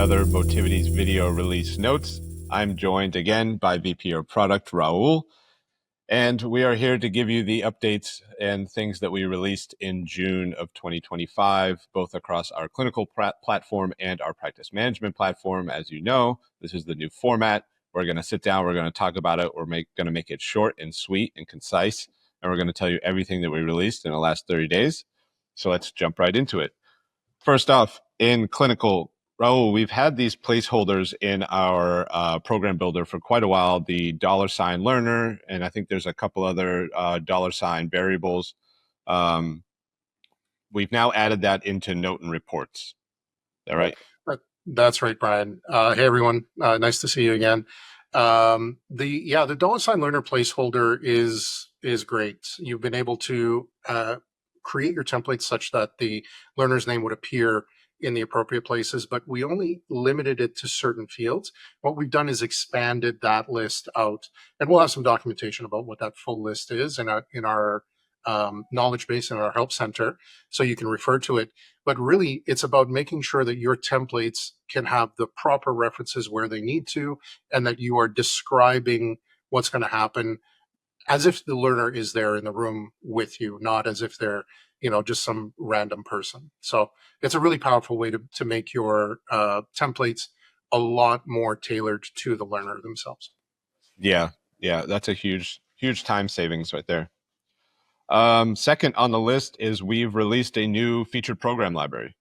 another Motivity's video release notes. I'm joined again by VP of Product, Raul, and we are here to give you the updates and things that we released in June of 2025, both across our clinical platform and our practice management platform. As you know, this is the new format. We're going to sit down, we're going to talk about it, we're going to make it short and sweet and concise, and we're going to tell you everything that we released in the last 30 days. So let's jump right into it. First off, in clinical, Raul, we've had these placeholders in our program builder for quite a while, the $ learner, and I think there's a couple other $ variables. We've now added that into note and reports. Is that right? That's right, Brian. Hey, everyone. Nice to see you again. The $ learner placeholder is great. You've been able to create your templates such that the learner's name would appear in the appropriate places, but we only limited it to certain fields. What we've done is expanded that list out, and we'll have some documentation about what that full list is in our knowledge base in our help center, so you can refer to it. But really, it's about making sure that your templates can have the proper references where they need to, and that you are describing what's going to happen as if the learner is there in the room with you, not as if they're, just some random person. So it's a really powerful way to make your templates a lot more tailored to the learner themselves. Yeah, that's a huge time savings right there. Second on the list is we've released a new featured program library.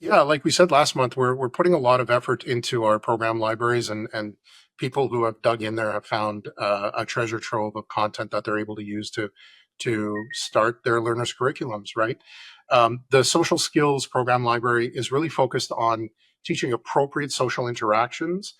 Yeah, like we said last month, we're putting a lot of effort into our program libraries, and people who have dug in there have found a treasure trove of content that they're able to use to start their learners' curriculums, right? The social skills program library is really focused on teaching appropriate social interactions,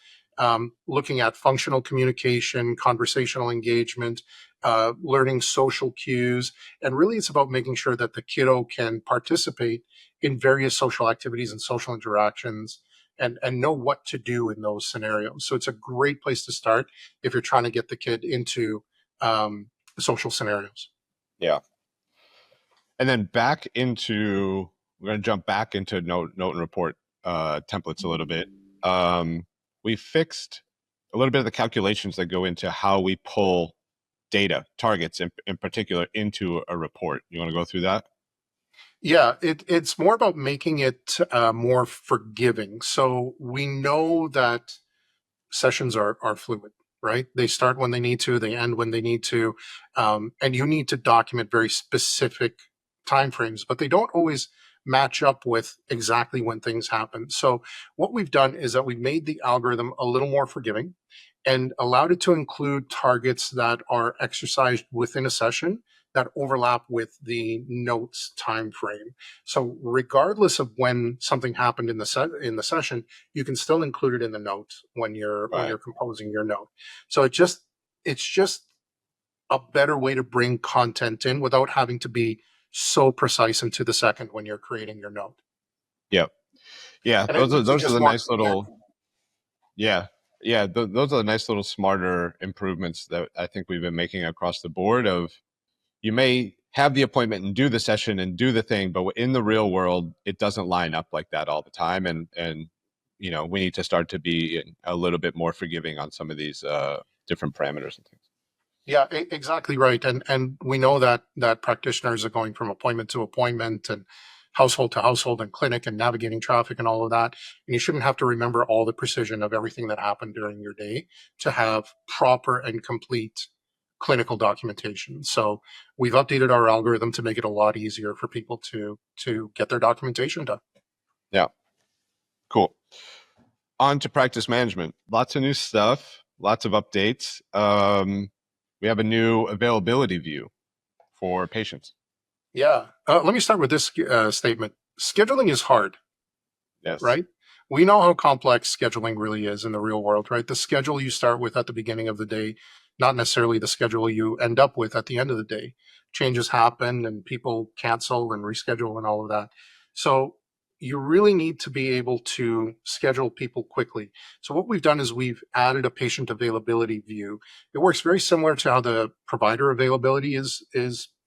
looking at functional communication, conversational engagement, learning social cues, and really it's about making sure that the kiddo can participate in various social activities and social interactions and know what to do in those scenarios. So it's a great place to start if you're trying to get the kid into social scenarios. Yeah. And then we're going to jump back into note and report templates a little bit. We fixed a little bit of the calculations that go into how we pull data, targets in particular, into a report. You want to go through that? Yeah, it's more about making it more forgiving. So we know that sessions are fluid, right? They start when they need to, they end when they need to, and you need to document very specific timeframes, but they don't always match up with exactly when things happen. So what we've done is that we've made the algorithm a little more forgiving and allowed it to include targets that are exercised within a session that overlap with the notes time frame. So regardless of when something happened in the session, you can still include it in the note when you're composing your note. So it's just a better way to bring content in without having to be so precise and to the second when you're creating your note. Yep. Yeah, those are the nice little those are the nice little smarter improvements that I think we've been making across the board. Of you may have the appointment and do the session and do the thing, but in the real world, it doesn't line up like that all the time. And we need to start to be a little bit more forgiving on some of these different parameters and things. Yeah, exactly right. And we know that practitioners are going from appointment to appointment and household to household and clinic and navigating traffic and all of that. And you shouldn't have to remember all the precision of everything that happened during your day to have proper and complete clinical documentation. So we've updated our algorithm to make it a lot easier for people to get their documentation done. Yeah, cool. On to practice management. Lots of new stuff, lots of updates. We have a new availability view for patients. Yeah. Let me start with this statement. Scheduling is hard. Yes. Right? We know how complex scheduling really is in the real world, right? The schedule you start with at the beginning of the day, not necessarily the schedule you end up with at the end of the day. Changes happen and people cancel and reschedule and all of that. So you really need to be able to schedule people quickly. So what we've done is we've added a patient availability view. It works very similar to how the provider availability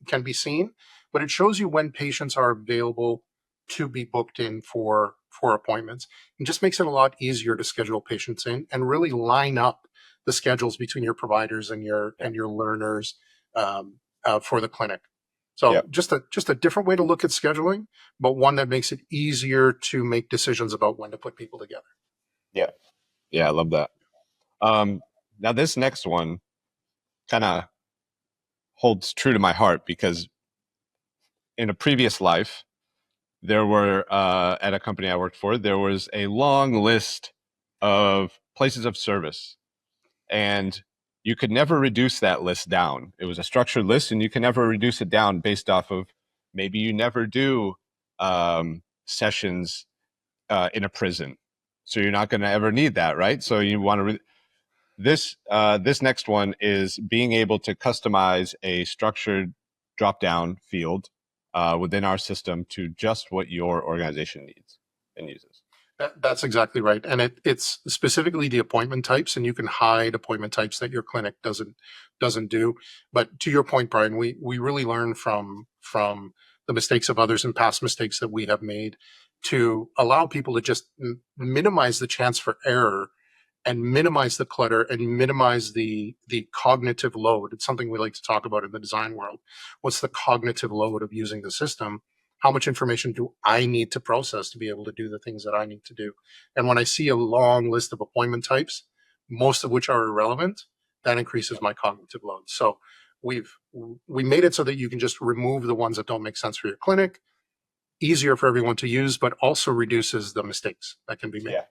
can be seen, but it shows you when patients are available to be booked in for for appointments, and just makes it a lot easier to schedule patients in and really line up the schedules between your providers and your learners for the clinic. So Yep. just a different way to look at scheduling, but one that makes it easier to make decisions about when to put people together. Yeah. Yeah, I love that. Now this next one kind of holds true to my heart because in a previous life, there were at a company I worked for, there was a long list of places of service, and you could never reduce that list down. It was a structured list, and you can never reduce it down based off of maybe you never do sessions in a prison, so you're not going to ever need that, right? So you want to. This next one is being able to customize a structured drop-down field within our system to just what your organization needs and uses. That's exactly right, and it's specifically the appointment types, and you can hide appointment types that your clinic doesn't do. But to your point, Brian, we really learn from the mistakes of others and past mistakes that we have made to allow people to just minimize the chance for error and minimize the clutter and minimize the cognitive load. It's something we like to talk about in the design world. What's the cognitive load of using the system? How much information do I need to process to be able to do the things that I need to do? And when I see a long list of appointment types, most of which are irrelevant, that increases my cognitive load. So we made it so that you can just remove the ones that don't make sense for your clinic, easier for everyone to use, but also reduces the mistakes that can be made. Yeah,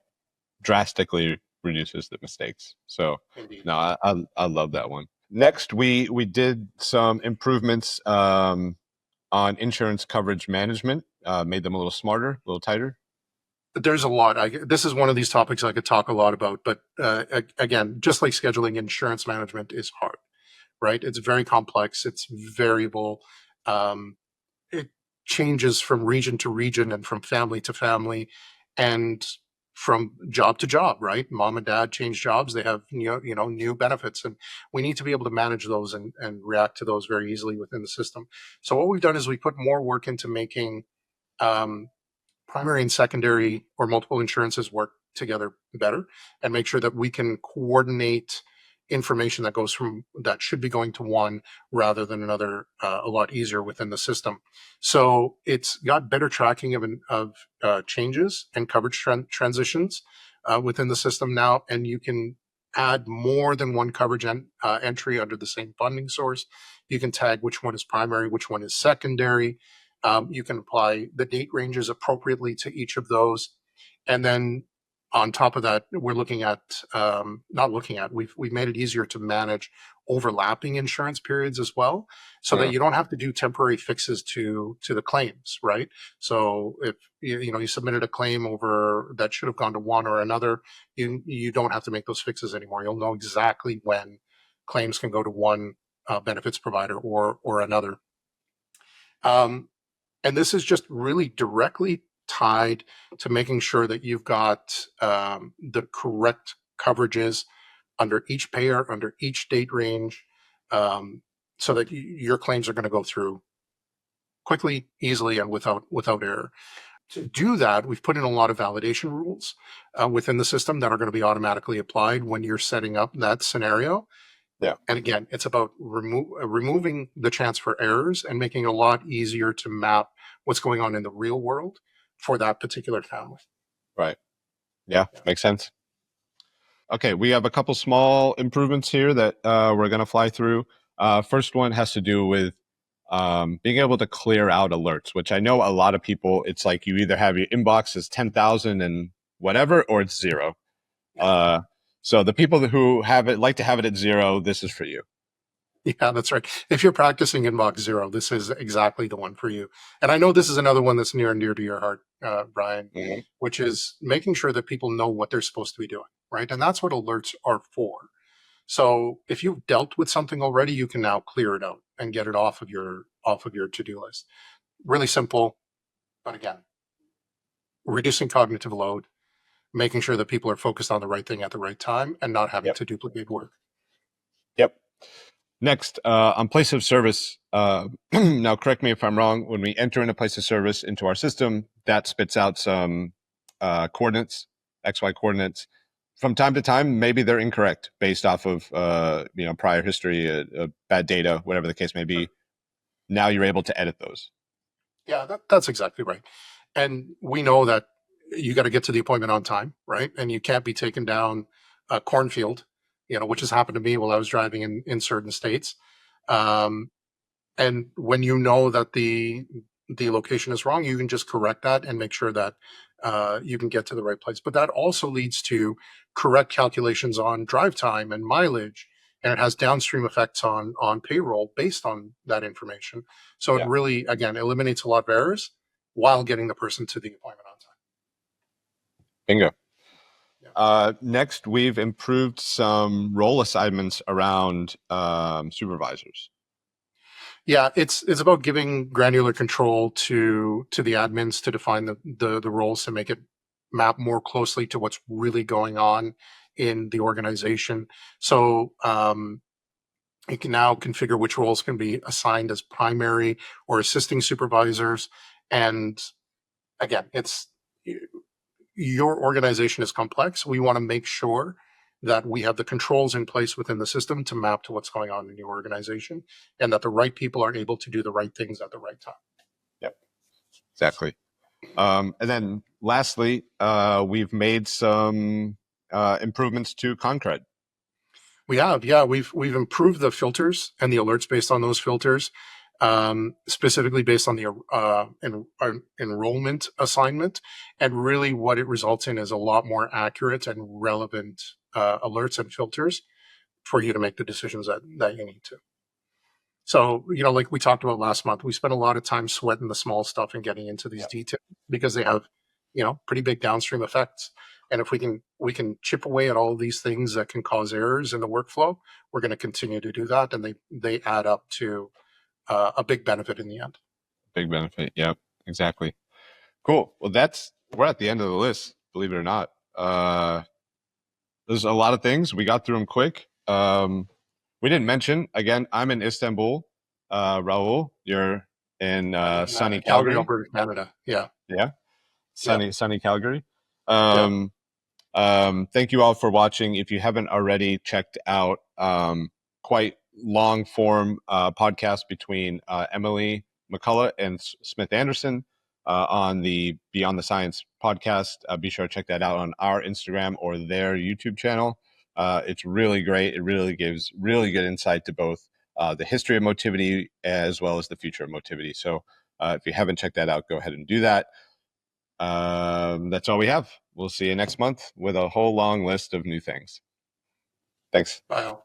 drastically reduces the mistakes. So Indeed. no, I love that one. Next, we did some improvements on insurance coverage management, made them a little smarter, a little tighter. There's a lot. This is one of these topics I could talk a lot about, but again, just like scheduling, insurance management is hard, right? It's very complex. It's variable. It changes from region to region and from family to family and from job to job, right? Mom and dad change jobs. They have new benefits, and we need to be able to manage those and react to those very easily within the system. So what we've done is we put more work into making primary and secondary or multiple insurances work together better and make sure that we can coordinate information that goes from that should be going to one rather than another a lot easier within the system. So it's got better tracking of changes and coverage transitions within the system now, and you can add more than one coverage entry under the same funding source. You can tag which one is primary, which one is secondary. You can apply the date ranges appropriately to each of those. And then on top of that, we're looking at, we've made it easier to manage overlapping insurance periods as well, so that you don't have to do temporary fixes to the claims, right? So if you submitted a claim over that should have gone to one or another, you don't have to make those fixes anymore. You'll know exactly when claims can go to one benefits provider or another. And this is just really directly tied to making sure that you've got the correct coverages under each payer, under each date range, so that your claims are going to go through quickly, easily, and without error. To do that, we've put in a lot of validation rules within the system that are going to be automatically applied when you're setting up that scenario. Yeah. And again, it's about removing the chance for errors and making it a lot easier to map what's going on in the real world for that particular family. Right. Yeah, makes sense. Okay, we have a couple small improvements here that we're going to fly through. First one has to do with being able to clear out alerts, which I know a lot of people, it's like you either have your inbox as 10,000 and whatever, or it's zero. So the people who have it, like to have it at zero, this is for you. Yeah, that's right. If you're practicing inbox zero, this is exactly the one for you. And I know this is another one that's near and dear to your heart, Brian, which is making sure that people know what they're supposed to be doing, right? And that's what alerts are for. So if you've dealt with something already, you can now clear it out and get it off of your to-do list. Really simple, but again, reducing cognitive load, making sure that people are focused on the right thing at the right time and not having to duplicate work. Yep. Next, on place of service, now correct me if I'm wrong, when we enter in a place of service into our system, that spits out some coordinates, XY coordinates. From time to time, maybe they're incorrect based off of prior history, bad data, whatever the case may be. Now you're able to edit those. Yeah, that's exactly right. And we know that you got to get to the appointment on time, right? And you can't be taken down a cornfield, which has happened to me while I was driving in certain states. Um, and when you know that the location is wrong, you can just correct that and make sure that you can get to the right place. But that also leads to correct calculations on drive time and mileage, and it has downstream effects on payroll based on that information. So it Yeah. really, again, eliminates a lot of errors while getting the person to the appointment on time. Bingo. Yeah. Next, we've improved some role assignments around supervisors. Yeah, it's about giving granular control to the admins to define the roles to make it map more closely to what's really going on in the organization. So you can now configure which roles can be assigned as primary or assisting supervisors. And again, it's your organization is complex. We want to make sure that we have the controls in place within the system to map to what's going on in your organization, and that the right people are able to do the right things at the right time. Yep, exactly. And then lastly, we've made some improvements to ConCred. We have, yeah, we've improved the filters and the alerts based on those filters, specifically based on the enrollment assignment, and really what it results in is a lot more accurate and relevant alerts and filters for you to make the decisions that you need to. So, like we talked about last month, we spent a lot of time sweating the small stuff and getting into these details because they have, pretty big downstream effects. And if we can chip away at all of these things that can cause errors in the workflow, we're going to continue to do that, and they add up to a big benefit in the end. Big benefit. Yep, exactly. Cool. Well, we're at the end of the list, believe it or not. There's a lot of things. We got through them quick. We didn't mention, again, I'm in Istanbul. Raul, you're in sunny Calgary, Calgary. Alberta, Canada. Yeah. Yeah. Sunny Calgary. Yeah. Thank you all for watching. If you haven't already checked out quite long form podcast between Emaley McCullough and Smith Anderson on the Beyond the Science podcast. Be sure to check that out on our Instagram or their YouTube channel. It's really great. It really gives really good insight to both the history of Motivity as well as the future of Motivity. So if you haven't checked that out, go ahead and do that. That's all we have. We'll see you next month with a whole long list of new things. Thanks. Bye.